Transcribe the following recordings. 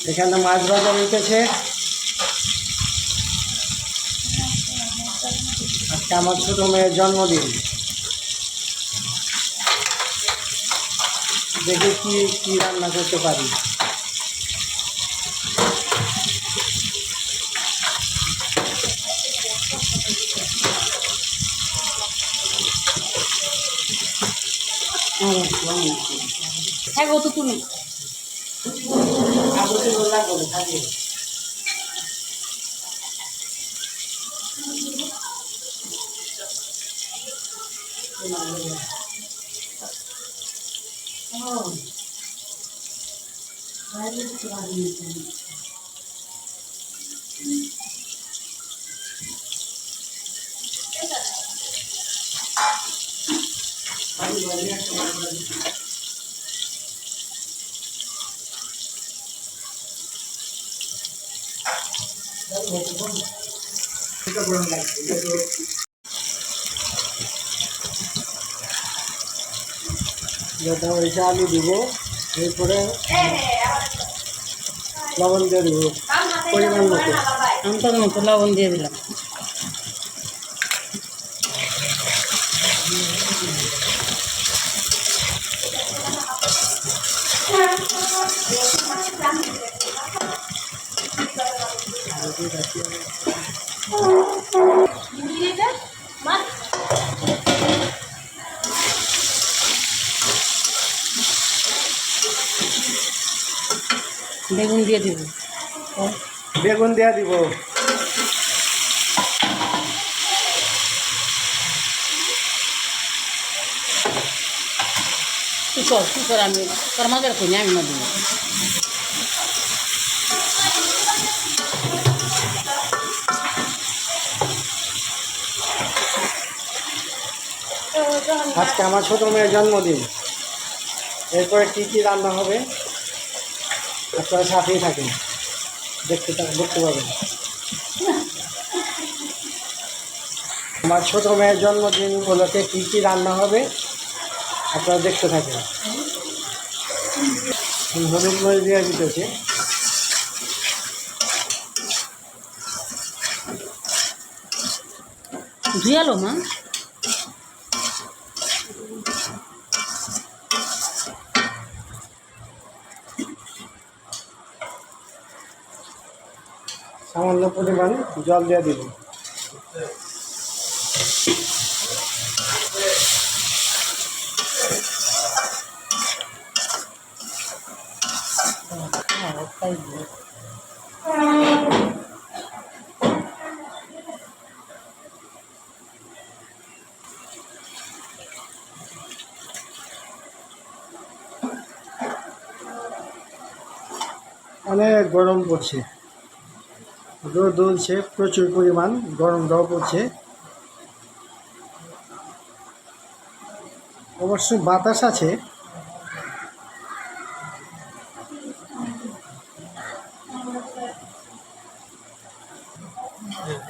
এখানে মাছ ভাজা হইতেছে। আজকে আমার ছোট মেয়ের জন্মদিন। দেখি কি রান্না করতে পারি। হ্যাঁ গো তো তুমি যেটা হয়েছে আলু দিব, এরপরে লবণ দিয়ে দিব পরিমাণ মতো। অন্তর মতো লবণ দিয়ে দিলাম। বেগুন দিয়ে দিব। বেগুন দিয়ে দিব। তুই কর আমি তোর মজার করি আমি না দিব। আজকে আমার ছোট মেয়ের জন্মদিন। এরপরে কী রান্না হবে আপনারা সাথেই থাকেন, দেখতে পাবেন। আমার ছোট মেয়ের জন্মদিন উপলক্ষে কী রান্না হবে আপনারা দেখতে থাকেন। হলুদ মরিচ দিয়ে দিতেছে। ধুয়ালো মা সামান্য পরিমাণ জল দিয়ে দিব। অনেক গরম পড়ছে, রোদ দুলছে, প্রচুর পরিমাণ গরমটাও পড়ছে। অবশ্য বাতাস আছে।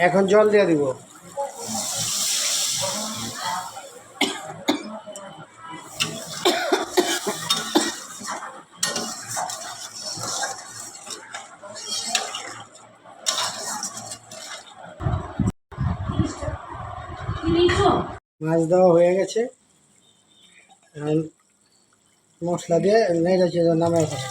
এখন জল দিয়ে দিব। মাছ দেওয়া হয়ে গেছে, মশলা দিয়ে নেড়ে চেড়ে নামায় ফেলে।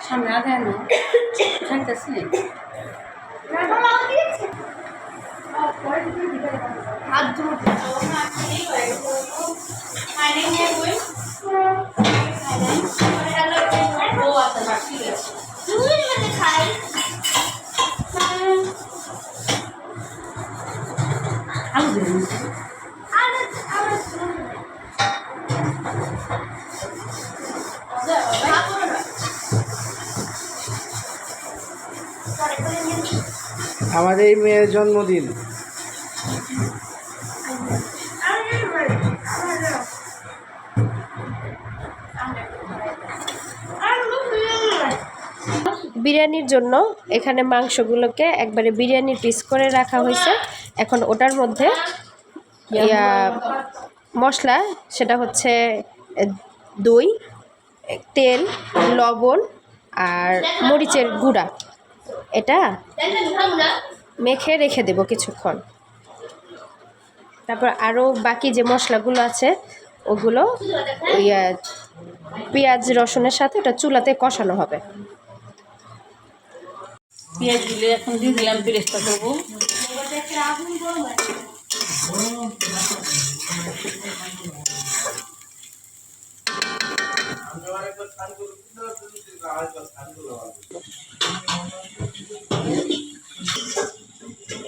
সামনে আগে না খাইতেছি আমাদের এই মেয়ের জন্মদিন। বিরিয়ানির জন্য এখানে মাংসগুলোকে একবারে বিরিয়ানির পিস করে রাখা হয়েছে। এখন ওটার মধ্যে মশলা, সেটা হচ্ছে দই, তেল, লবণ আর মরিচের গুঁড়া, এটা মেখে রেখে দেব কিছুক্ষণ। তারপর আরও বাকি যে মশলাগুলো আছে ওগুলো পেঁয়াজ রসুনের সাথে ওটা চুলাতে কষানো হবে। পেঁয়াজ দিলে এখন দিয়ে দিলাম, পেরেস্তা করবো।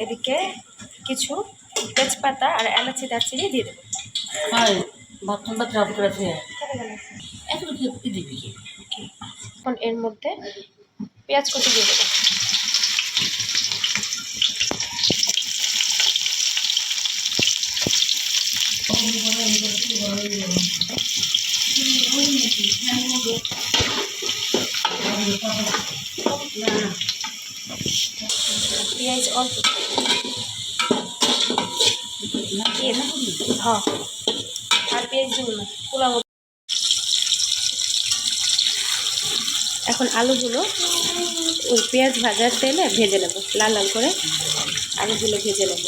এদিকে কিছু তেজপাতা আর এলাচি দারচিনি দিয়ে দেবো। হ্যাঁ, বাথরুম বা ট্রাপ করেছে এখন দিবি। এখন এর মধ্যে পেঁয়াজ কুচি দিয়ে দেবো। পেঁয়াজ অল্প হ্যাঁ, আর পেঁয়াজ দিব না, পোলাও। এখন আলুগুলো ওই পেঁয়াজ ভাজার তেলে ভেজে নেব, লাল লাল করে আলুগুলো ভেজে নেব।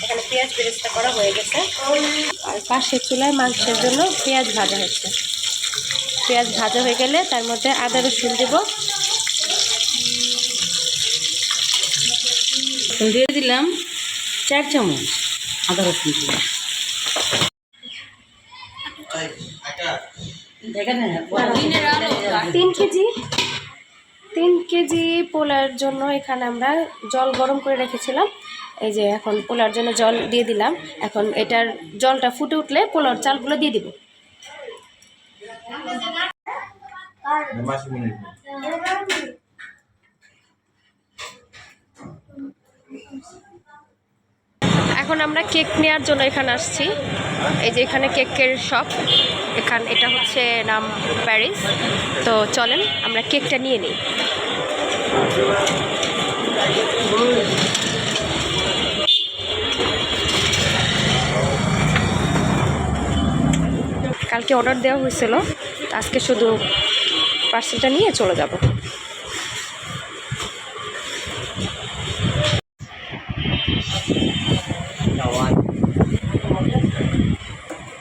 এখানে পেঁয়াজ বেরেস্তা করা হয়ে গেছে, আর পাশে চুলায় মাংসের জন্য পেঁয়াজ ভাজা হচ্ছে। পেঁয়াজ ভাজা হয়ে গেলে তার মধ্যে আদা রসুন দেব। দিয়ে দিলাম 4 চামচ আদা রসুন। 3 কেজি পোলার জন্য এখানে আমরা জল গরম করে রেখেছিলাম। এই যে এখন পোলার জন্য জল দিয়ে দিলাম। এখন এটার জলটা ফুটে উঠলে পোলার চালগুলো দিয়ে দিব। এখন আমরা কেক নেওয়ার জন্য এখানে আসছি। এই যে এখানে কেকের শপ, এটা হচ্ছে নাম প্যারিস। তো চলেন আমরা কেকটা নিয়ে নিই। কালকে অর্ডার দেওয়া হয়েছিল, আজকে শুধু পার্সেলটা নিয়ে চলে যাব।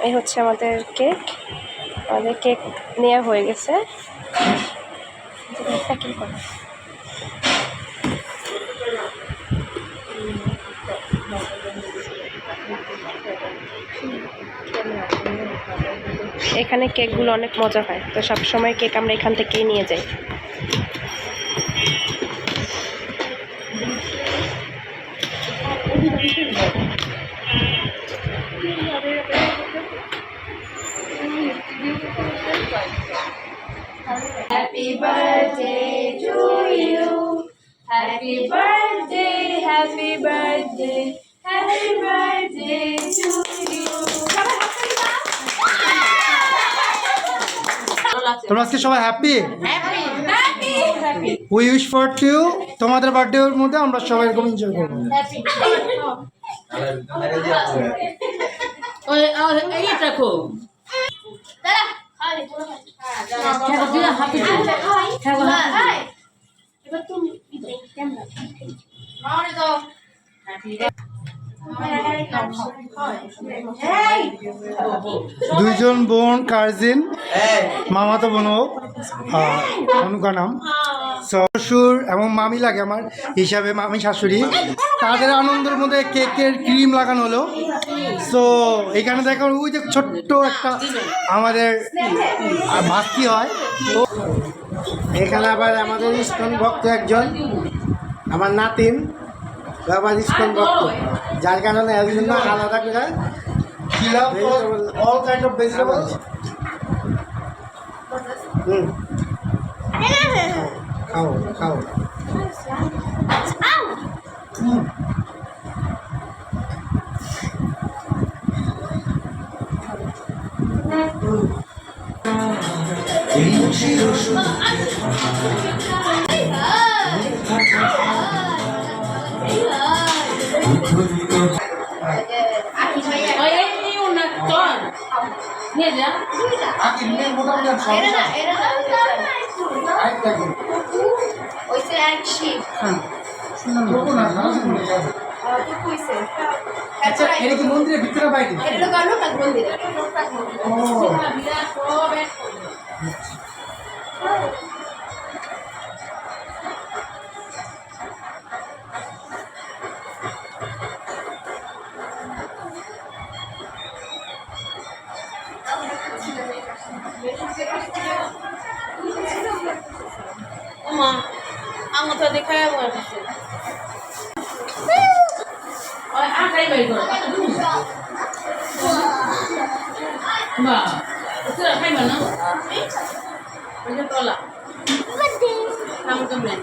এই হচ্ছে আমাদের কেক। আমাদের কেক নেওয়া হয়ে গেছে। প্যাকিং করা। এখানে কেকগুলো অনেক মজা হয়, তো সব সময় কেক আমরা এখান থেকেই নিয়ে যাই। Happy birthday to you. Happy birthday, happy birthday, happy birthday to you. তোমরা আজকে সবাই happy? Happy. We wish for you, তোমাদের বার্থডের মধ্যে আমরা সবাই এরকম এনজয় করবো। এই দেখো দুইজন বোন কাজিন, মামাতো বোন অনুকা নাম, শ্বশুর এবং মামি লাগে আমার হিসাবে, মামি শাশুড়ি, তাদের আনন্দের মধ্যে কেকের ক্রিম লাগানো হলো। সো এখানে দেখো ওই যে ছোট্ট একটা আমাদের ভাস্তি হয়। তো এখানে আবার আমাদের ইস্কন ভক্ত একজন, আমার নাতিন আবার ইস্কন ভক্ত, যার কারণে এর জন্য আলাদা করে অল কাইন্ড অফ ভেজিটেবলস। খাও খাও। ওই এই না চল নিয়ে যা ওইসে এক শিপ আচ্ছা এটা কি মন্দিরের ভিতরে বাইরে? এটা হলো লোকনাথ মন্দির বিরাট সব এক ওমা আঙুলটা দেখায় আমার কাছে ওই আটাই বাই করো বা ওটা খাইবা না ওটা তোলা নাম কমপ্লেন